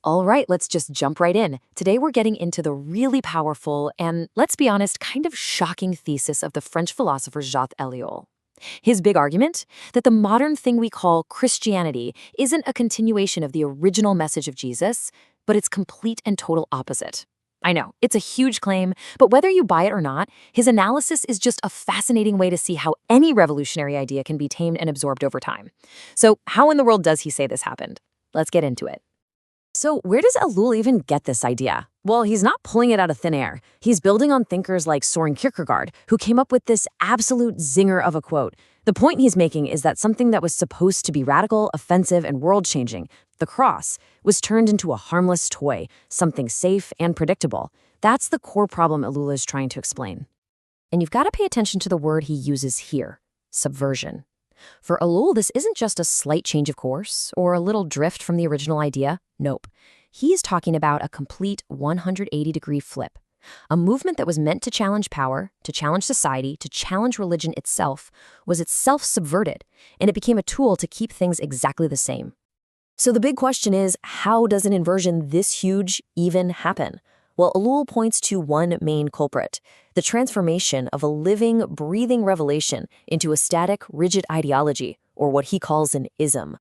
All right, let's just jump right in. Today we're getting into the really powerful and, let's be honest, kind of shocking thesis of the French philosopher Jacques Ellul. His big argument? That the modern thing we call Christianity isn't a continuation of the original message of Jesus, but its complete and total opposite. I know, it's a huge claim, but whether you buy it or not, his analysis is just a fascinating way to see how any revolutionary idea can be tamed and absorbed over time. So, how in the world does he say this happened? Let's get into it. So where does Ellul even get this idea? Well, he's not pulling it out of thin air. He's building on thinkers like Soren Kierkegaard, who came up with this absolute zinger of a quote. The point he's making is that something that was supposed to be radical, offensive, and world-changing, the cross, was turned into a harmless toy, something safe and predictable. That's the core problem Ellul is trying to explain. And you've got to pay attention to the word he uses here, subversion. For Ellul, this isn't just a slight change of course or a little drift from the original idea. Nope. He's talking about a complete 180-degree flip. A movement that was meant to challenge power, to challenge society, to challenge religion itself, was itself subverted, and it became a tool to keep things exactly the same. So the big question is, how does an inversion this huge even happen? Well, Ellul points to one main culprit, the transformation of a living, breathing revelation into a static, rigid ideology, or what he calls an ism.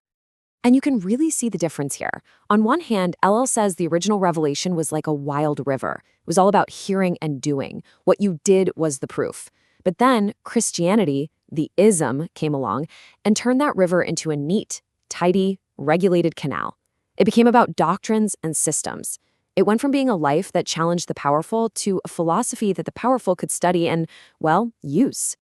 And you can really see the difference here. On one hand, Ellul says the original revelation was like a wild river. It was all about hearing and doing. What you did was the proof. But then Christianity, the ism, came along and turned that river into a neat, tidy, regulated canal. It became about doctrines and systems. It went from being a life that challenged the powerful to a philosophy that the powerful could study and, well, use.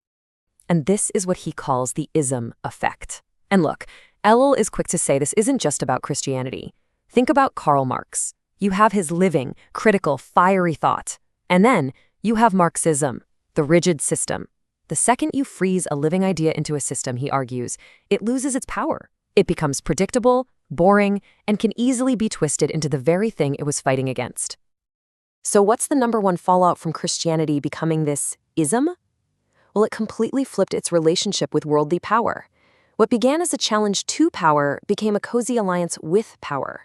And this is what he calls the ism effect. And look, Ellul is quick to say this isn't just about Christianity. Think about Karl Marx. You have his living, critical, fiery thought. And then you have Marxism, the rigid system. The second you freeze a living idea into a system, he argues, it loses its power. It becomes predictable, boring, and can easily be twisted into the very thing it was fighting against. So what's the number one fallout from Christianity becoming this ism? Well, it completely flipped its relationship with worldly power. What began as a challenge to power became a cozy alliance with power.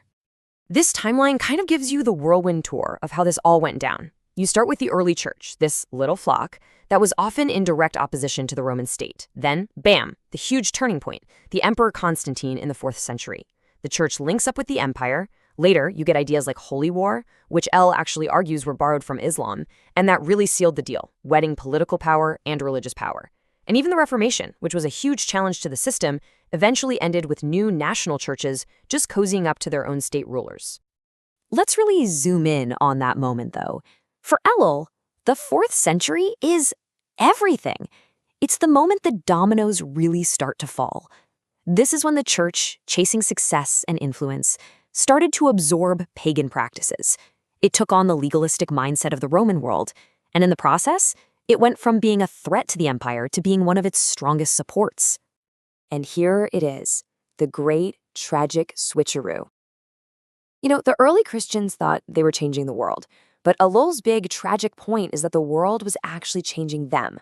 This timeline kind of gives you the whirlwind tour of how this all went down. You start with the early church, this little flock that was often in direct opposition to the Roman state. Then, bam, the huge turning point, the Emperor Constantine in the 4th century. The church links up with the empire. Later, you get ideas like holy war, which Ellul actually argues were borrowed from Islam, and that really sealed the deal, wedding political power and religious power. And even the Reformation, which was a huge challenge to the system, eventually ended with new national churches just cozying up to their own state rulers. Let's really zoom in on that moment, though. For Ellul, the 4th century is everything. It's the moment the dominoes really start to fall. This is when the church, chasing success and influence, started to absorb pagan practices. It took on the legalistic mindset of the Roman world, and in the process, it went from being a threat to the empire to being one of its strongest supports. And here it is, the great, tragic switcheroo. You know, the early Christians thought they were changing the world, but Ellul's big, tragic point is that the world was actually changing them.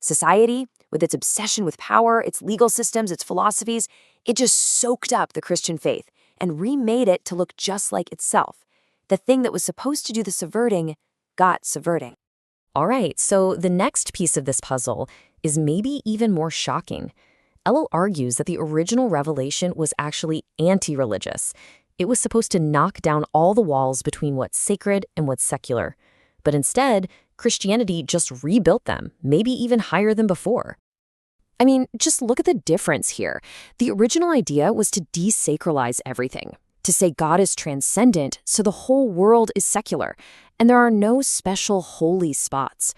Society, with its obsession with power, its legal systems, its philosophies, it just soaked up the Christian faith and remade it to look just like itself. The thing that was supposed to do the subverting got subverting. All right, so the next piece of this puzzle is maybe even more shocking. Ellul argues that the original revelation was actually anti-religious. It was supposed to knock down all the walls between what's sacred and what's secular. But instead, Christianity just rebuilt them, maybe even higher than before. I mean, just look at the difference here. The original idea was to desacralize everything, to say God is transcendent, so the whole world is secular, and there are no special holy spots.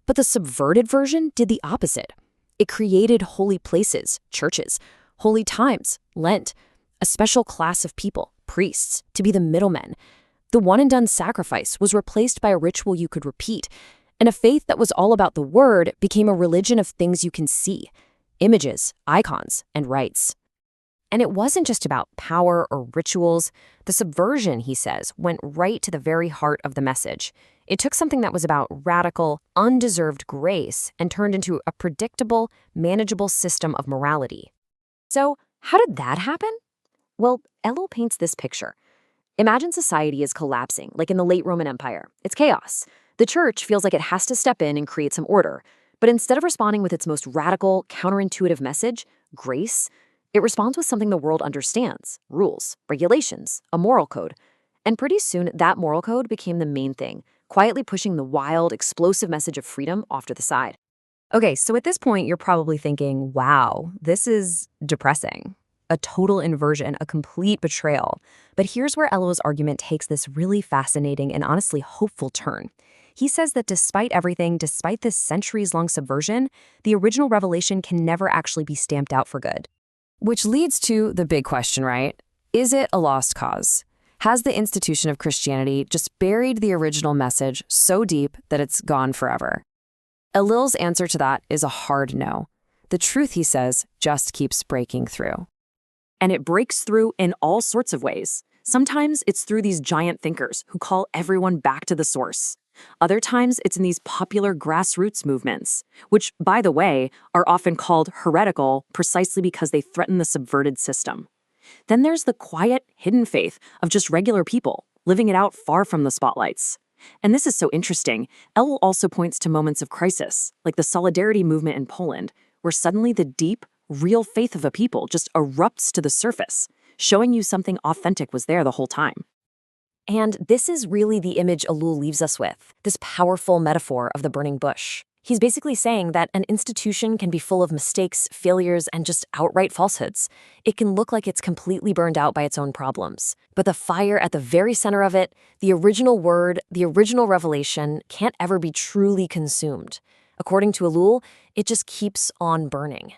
But the subverted version did the opposite. It created holy places, churches, holy times, Lent, a special class of people, priests, to be the middlemen. The one-and-done sacrifice was replaced by a ritual you could repeat, and a faith that was all about the word became a religion of things you can see, images, icons, and rites. And it wasn't just about power or rituals. The subversion, he says, went right to the very heart of the message. It took something that was about radical, undeserved grace and turned into a predictable, manageable system of morality. So how did that happen? Well, Ellul paints this picture. Imagine society is collapsing, like in the late Roman Empire. It's chaos. The church feels like it has to step in and create some order. But instead of responding with its most radical, counterintuitive message, grace, it responds with something the world understands: rules, regulations, a moral code. And pretty soon, that moral code became the main thing, quietly pushing the wild, explosive message of freedom off to the side. Okay, so at this point, you're probably thinking, wow, this is depressing. A total inversion, a complete betrayal. But here's where Elo's argument takes this really fascinating and honestly hopeful turn. He says that despite everything, despite this centuries-long subversion, the original revelation can never actually be stamped out for good. Which leads to the big question, right? Is it a lost cause? Has the institution of Christianity just buried the original message so deep that it's gone forever? Ellul's answer to that is a hard no. The truth, he says, just keeps breaking through. And it breaks through in all sorts of ways. Sometimes it's through these giant thinkers who call everyone back to the source. Other times it's in these popular grassroots movements, which, by the way, are often called heretical precisely because they threaten the subverted system. Then there's the quiet, hidden faith of just regular people, living it out far from the spotlights. And this is so interesting. Ellul also points to moments of crisis, like the Solidarity movement in Poland, where suddenly the deep, real faith of a people just erupts to the surface, showing you something authentic was there the whole time. And this is really the image Ellul leaves us with, this powerful metaphor of the burning bush. He's basically saying that an institution can be full of mistakes, failures, and just outright falsehoods. It can look like it's completely burned out by its own problems. But the fire at the very center of it, the original word, the original revelation, can't ever be truly consumed. According to Ellul, it just keeps on burning.